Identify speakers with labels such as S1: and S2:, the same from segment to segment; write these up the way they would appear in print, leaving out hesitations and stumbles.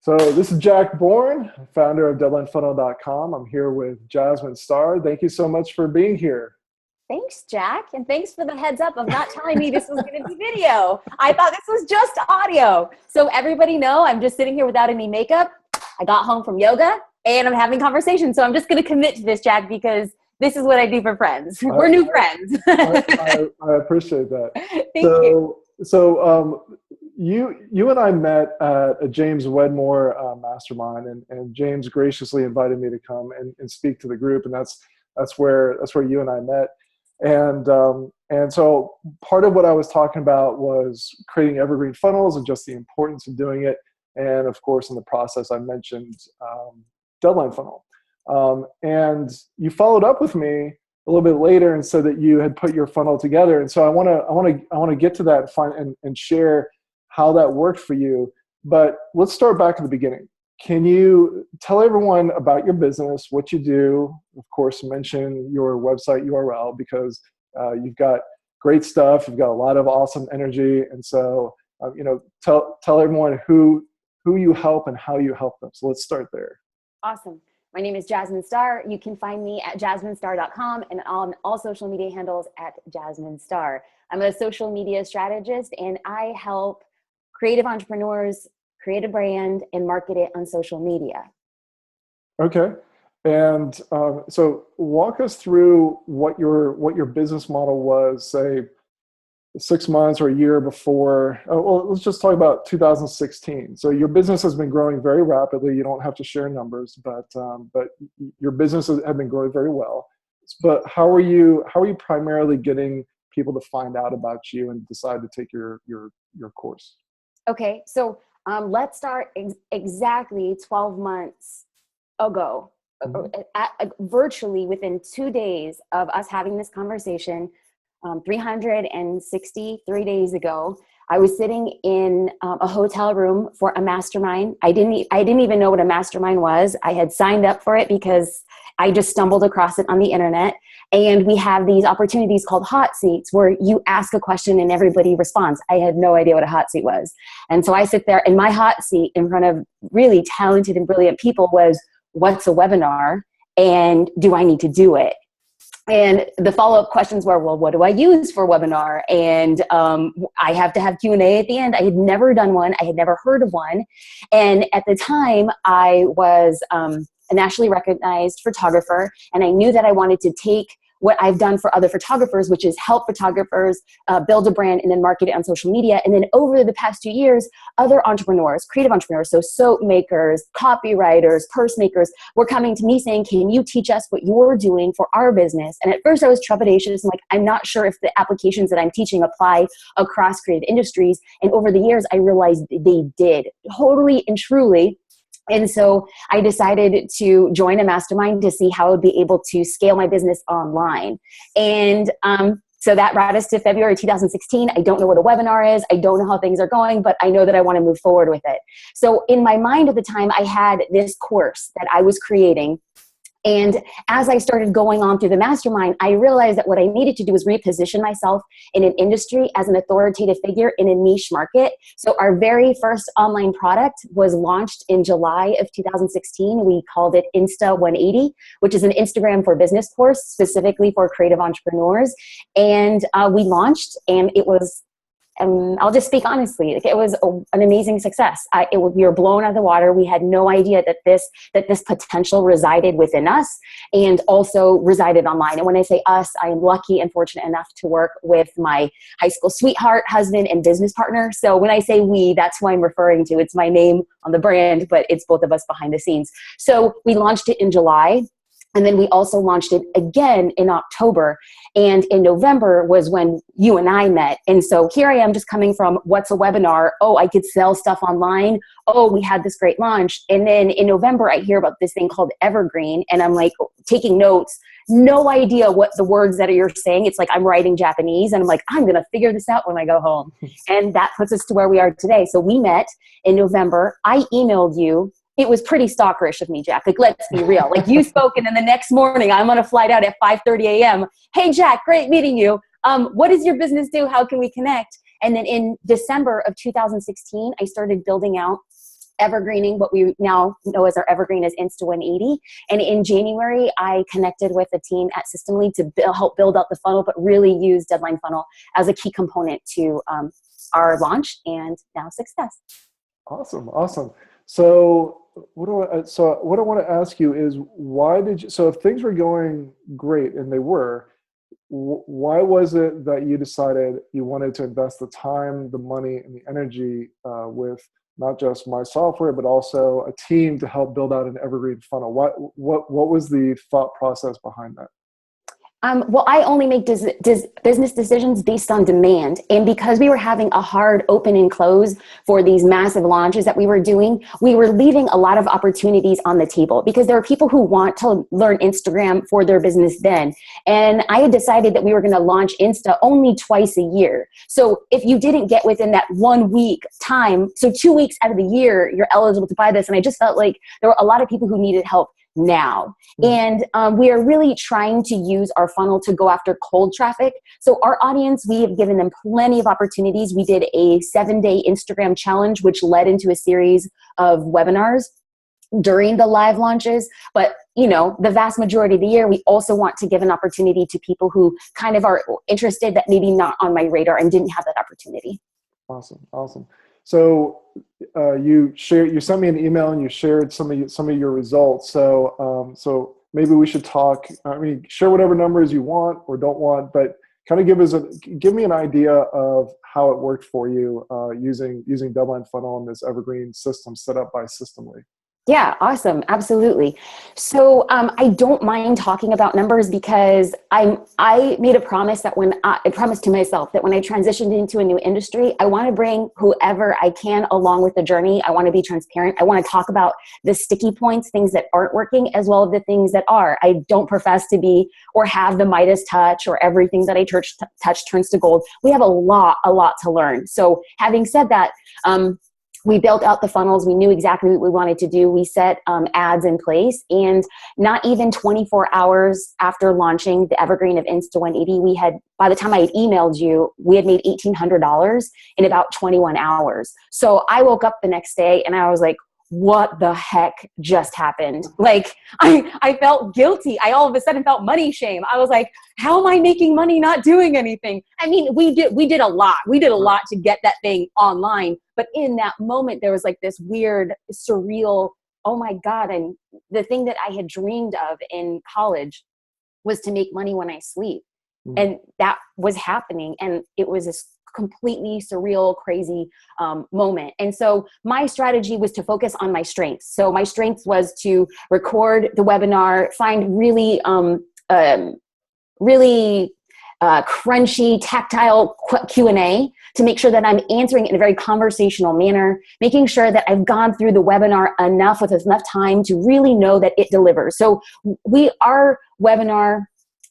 S1: So this is Jack Bourne, founder of DeadlineFunnel.com. I'm here with Jasmine Star. Thank you so much for being here.
S2: Thanks, Jack. And thanks for the heads up of not telling me this was going to be video. I thought this was just audio. So everybody know I'm just sitting here without any makeup. I got home from yoga and I'm having conversation. So I'm just going to commit to this, Jack, because this is what I do for friends. We're new friends.
S1: I appreciate that.
S2: Thank you.
S1: So you and I met at a James Wedmore mastermind, and James graciously invited me to come and speak to the group, and that's where you and I met. And so part of what I was talking about was creating evergreen funnels and just the importance of doing it. And of course, in the process, I mentioned Deadline Funnel. And you followed up with me a little bit later and said that you had put your funnel together. And so I want to get to that and share how that worked for you. But let's start back at the beginning. Can you tell everyone about your business, what you do? Of course, mention your website URL because you've got great stuff. You've got a lot of awesome energy. And so, tell everyone who you help and how you help them. So let's start there.
S2: Awesome. My name is Jasmine Star. You can find me at jasminestar.com and on all social media handles at Jasmine Star. I'm a social media strategist and I help creative entrepreneurs create a brand and market it on social media.
S1: Okay. And so walk us through what your business model was, say, 6 months or a year before. Well, let's just talk about 2016. So your business has been growing very rapidly. You don't have to share numbers, but your business has been growing very well. But how are you primarily getting people to find out about you and decide to take your course?
S2: Okay, so let's start exactly 12 months ago. Virtually within 2 days of us having this conversation, 363 days ago, I was sitting in a hotel room for a mastermind. I didn't even know what a mastermind was. I had signed up for it because I just stumbled across it on the internet. And we have these opportunities called hot seats where you ask a question and everybody responds. I had no idea what a hot seat was. And so I sit there, and my hot seat in front of really talented and brilliant people was, what's a webinar? And do I need to do it? And the follow-up questions were, well, what do I use for a webinar? And I have to have Q&A at the end. I had never done one. I had never heard of one. And at the time, I was a nationally recognized photographer, and I knew that I wanted to take what I've done for other photographers, which is help photographers build a brand and then market it on social media. And then over the past 2 years, other entrepreneurs, creative entrepreneurs, so soap makers, copywriters, purse makers, were coming to me saying, can you teach us what you're doing for our business? And at first I was trepidatious. I'm like, I'm not sure if the applications that I'm teaching apply across creative industries. And over the years, I realized they did, totally and truly. And so I decided to join a mastermind to see how I would be able to scale my business online. And so that brought us to February 2016. I don't know what a webinar is. I don't know how things are going, but I know that I want to move forward with it. So in my mind at the time, I had this course that I was creating. And as I started going on through the mastermind, I realized that what I needed to do was reposition myself in an industry as an authoritative figure in a niche market. So our very first online product was launched in July of 2016. We called it Insta 180, which is an Instagram for business course specifically for creative entrepreneurs. And we launched, and it was, and I'll just speak honestly, it was an amazing success. We were blown out of the water. We had no idea that this potential resided within us and also resided online. And when I say us, I am lucky and fortunate enough to work with my high school sweetheart, husband, and business partner. So when I say we, that's who I'm referring to. It's my name on the brand, but it's both of us behind the scenes. So we launched it in July. And then we also launched it again in October. And in November was when you and I met. And so here I am just coming from what's a webinar? Oh, I could sell stuff online. Oh, we had this great launch. And then in November, I hear about this thing called Evergreen. And I'm like taking notes, no idea what the words that you're saying. It's like I'm writing Japanese. And I'm like, I'm going to figure this out when I go home. And that puts us to where we are today. So we met in November. I emailed you. It was pretty stalkerish of me, Jack. Like, let's be real. Like, you spoke, and then the next morning, I'm on a flight out at 5:30 a.m. Hey, Jack, great meeting you. What does your business do? How can we connect? And then in December of 2016, I started building out evergreening what we now know as our Evergreen as Insta 180. And in January, I connected with a team at Systemly to help build out the funnel, but really use Deadline Funnel as a key component to our launch and now success.
S1: Awesome. Awesome. So what I want to ask you is, why did you, so if things were going great, and they were, why was it that you decided you wanted to invest the time, the money, and the energy with not just my software, but also a team to help build out an evergreen funnel? What was the thought process behind that?
S2: Well, I only make business decisions based on demand. And because we were having a hard open and close for these massive launches that we were doing, we were leaving a lot of opportunities on the table because there are people who want to learn Instagram for their business then. And I had decided that we were going to launch Insta only twice a year. So if you didn't get within that 1 week time, so 2 weeks out of the year, you're eligible to buy this. And I just felt like there were a lot of people who needed help now. And we are really trying to use our funnel to go after cold traffic. So our audience, we have given them plenty of opportunities. We did a 7-day Instagram challenge, which led into a series of webinars during the live launches. But the vast majority of the year, we also want to give an opportunity to people who kind of are interested that maybe not on my radar and didn't have that opportunity.
S1: Awesome. Awesome. So you sent me an email and you shared some of your results. So maybe we should talk. I mean, share whatever numbers you want or don't want, but kind of give me an idea of how it worked for you using Deadline Funnel and this Evergreen system set up by Systemly.
S2: Yeah, awesome. Absolutely. So I don't mind talking about numbers because I made a promise that I promised to myself that when I transitioned into a new industry, I want to bring whoever I can along with the journey. I want to be transparent. I want to talk about the sticky points, things that aren't working, as well as the things that are. I don't profess to be or have the Midas touch or everything that I touch turns to gold. We have a lot to learn. So having said that, we built out the funnels. We knew exactly what we wanted to do. We set ads in place, and not even 24 hours after launching the Evergreen of Insta 180, by the time I had emailed you, we had made $1,800 in about 21 hours. So I woke up the next day and I was like, what the heck just happened? Like I felt guilty. I all of a sudden felt money shame. I was like, how am I making money not doing anything? I mean, we did a lot. We did a lot to get that thing online. But in that moment, there was like this weird, surreal, oh my God. And the thing that I had dreamed of in college was to make money when I sleep. And that was happening. And it was this completely surreal, crazy moment. And so my strategy was to focus on my strengths. So my strengths was to record the webinar, find really crunchy, tactile Q&A to make sure that I'm answering in a very conversational manner, making sure that I've gone through the webinar enough with enough time to really know that it delivers. So our webinar,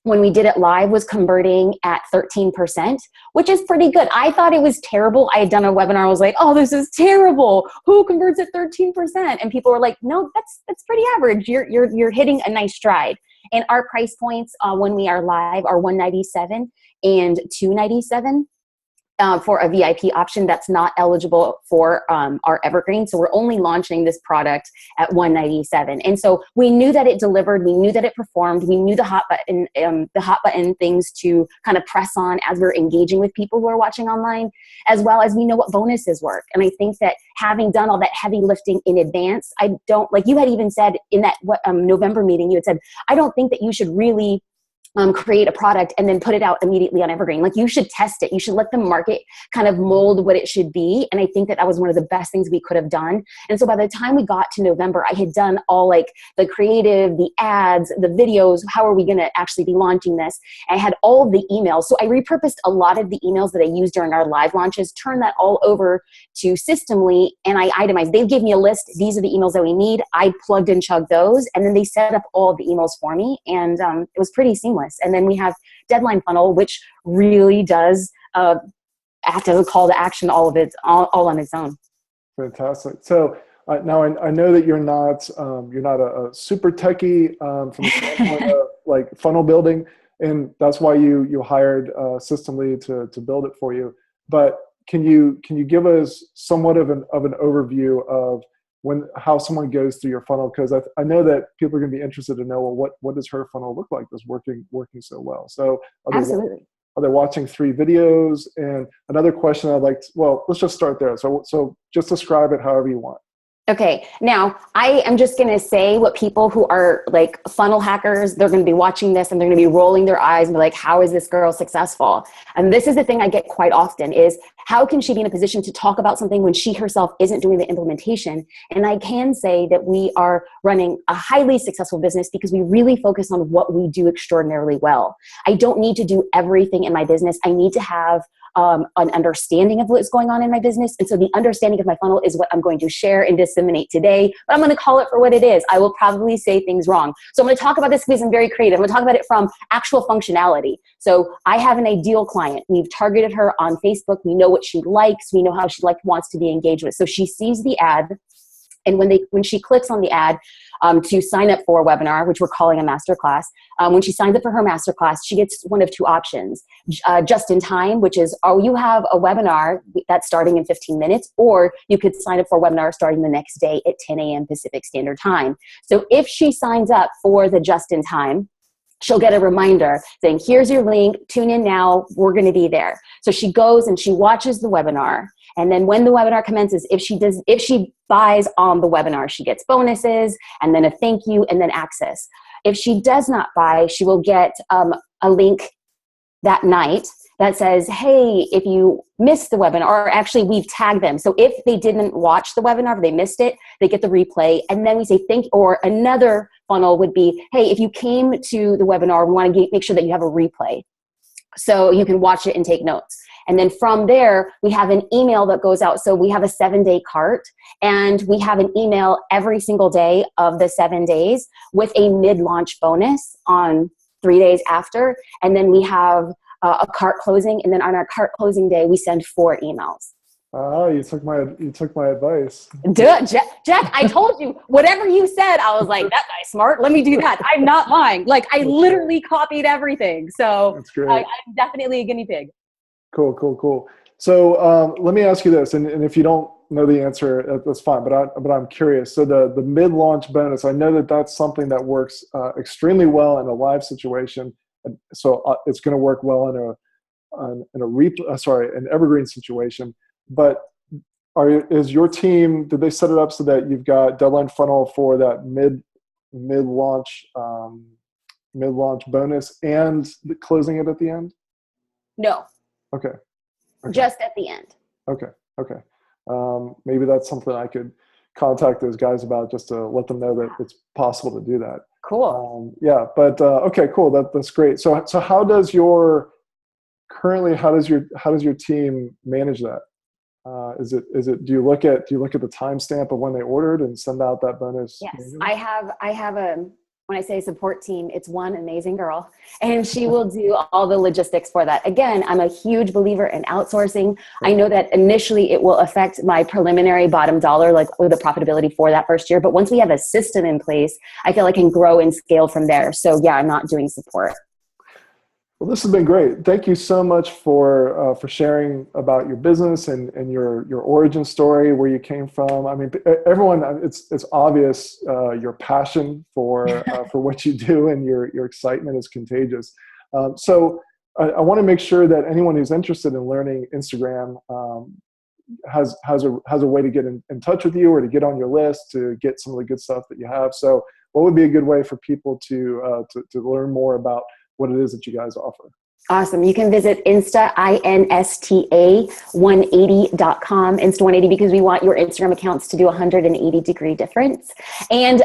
S2: when we did it live, was converting at 13%, which is pretty good. I thought it was terrible. I had done a webinar. I was like, oh, this is terrible. Who converts at 13%? And people were like, no, that's pretty average. You're hitting a nice stride. And our price points when we are live are $197 and $297. For a VIP option that's not eligible for our Evergreen. So we're only launching this product at $197. And so we knew that it delivered. We knew that it performed. We knew the hot button things to kind of press on as we're engaging with people who are watching online, as well as we know what bonuses work. And I think that having done all that heavy lifting in advance, I don't, like you had even said in that November meeting, you had said, I don't think that you should really create a product and then put it out immediately on Evergreen. Like you should test it. You should let the market kind of mold what it should be. And I think that was one of the best things we could have done. And so by the time we got to November, I had done all like the creative, the ads, the videos. How are we going to actually be launching this? I had all of the emails. So I repurposed a lot of the emails that I used during our live launches, turned that all over to Systemly, and I itemized. They gave me a list. These are the emails that we need. I plugged and chugged those, and then they set up all of the emails for me. And it was pretty seamless. And then we have Deadline Funnel, which really does act as a call to action all on its own.
S1: Fantastic. So now I know that you're not a super techie from the standpoint of like funnel building, and that's why you hired Systemly to build it for you. But can you give us somewhat of an overview of how someone goes through your funnel, because I know that people are going to be interested to know, well, what does her funnel look like that's working so well. So
S2: Absolutely.
S1: are they watching 3 videos? And another question well, let's just start there. So just describe it however you want.
S2: Okay. Now I am just going to say what people who are like funnel hackers, they're going to be watching this and they're going to be rolling their eyes and be like, how is this girl successful? And this is the thing I get quite often is, how can she be in a position to talk about something when she herself isn't doing the implementation? And I can say that we are running a highly successful business because we really focus on what we do extraordinarily well. I don't need to do everything in my business. I need to have an understanding of what's going on in my business. And so the understanding of my funnel is what I'm going to share and disseminate today, but I'm going to call it for what it is. I will probably say things wrong. So I'm going to talk about this because I'm very creative. I'm going to talk about it from actual functionality. So I have an ideal client. We've targeted her on Facebook. We know what she likes. We know how she wants to be engaged with. So she sees the ad. And when she clicks on the ad to sign up for a webinar, which we're calling a masterclass, when she signs up for her masterclass, she gets one of 2 options. Just in time, which is, you have a webinar that's starting in 15 minutes, or you could sign up for a webinar starting the next day at 10 a.m. Pacific Standard Time. So if she signs up for the just in time, she'll get a reminder saying, here's your link, tune in now, we're going to be there. So she goes and she watches the webinar. And then when the webinar commences, if she buys on the webinar, she gets bonuses and then a thank you and then access. If she does not buy, she will get a link that night that says, hey, if you missed the webinar, or actually we've tagged them. So if they didn't watch the webinar, if they missed it, they get the replay. And then we say thank you. Or another funnel would be, hey, if you came to the webinar, we want to make sure that you have a replay so you can watch it and take notes. And then from there, we have an email that goes out. So we have a 7-day cart, and we have an email every single day of the 7 days with a mid-launch bonus on 3 days after. And then we have a cart closing. And then on our cart closing day, we send 4 emails.
S1: Oh, you took my advice.
S2: Duh, Jack, I told you, whatever you said, I was like, that guy's smart. Let me do that. I'm not lying. Like, I literally copied everything. So
S1: that's great.
S2: I'm definitely a guinea pig.
S1: Cool. So let me ask you this, and if you don't know the answer, that's fine. But I'm curious. So the mid-launch bonus, I know that that's something that works extremely well in a live situation. So it's going to work well in an Evergreen situation. But is your team? Did they set it up so that you've got deadline funnel for that mid-launch bonus and closing it at the end?
S2: No.
S1: Okay.
S2: Just at the end.
S1: Okay. Maybe that's something I could contact those guys about, just to let them know that it's possible to do that.
S2: Cool.
S1: Yeah, but okay, cool. That's great. So how does your team manage that? Do you look at the timestamp of when they ordered and send out that bonus?
S2: Yes, I have when I say support team, it's one amazing girl, and she will do all the logistics for that. Again, I'm a huge believer in outsourcing. I know that initially it will affect my preliminary bottom dollar, like with the profitability for that first year. But once we have a system in place, I feel I can grow and scale from there. So yeah, I'm not doing support.
S1: Well, this has been great. Thank you so much for sharing about your business and your origin story, where you came from. I mean, everyone, it's obvious your passion for what you do, and your excitement is contagious. So I want to make sure that anyone who's interested in learning Instagram has a way to get in touch with you, or to get on your list to get some of the good stuff that you have. So what would be a good way for people to learn more about what it is that you guys offer?
S2: Awesome. You can visit Insta180.com, Insta180, because we want your Instagram accounts to do 180-degree difference. And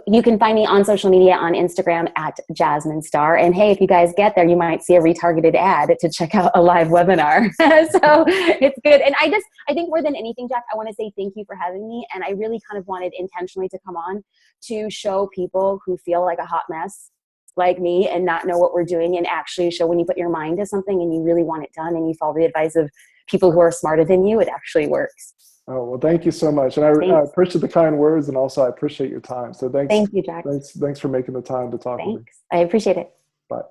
S2: you can find me on social media on Instagram at Jasmine Star. And hey, if you guys get there, you might see a retargeted ad to check out a live webinar. So it's good. And I think more than anything, Jack, I want to say thank you for having me. And I really kind of wanted intentionally to come on to show people who feel like a hot mess like me and not know what we're doing, and actually show when you put your mind to something and you really want it done and you follow the advice of people who are smarter than you, it actually works.
S1: Oh, well, thank you so much. And I appreciate the kind words, and also I appreciate your time. So thanks.
S2: Thank you, Jack.
S1: Thanks for making the time to talk with me.
S2: I appreciate it.
S1: Bye.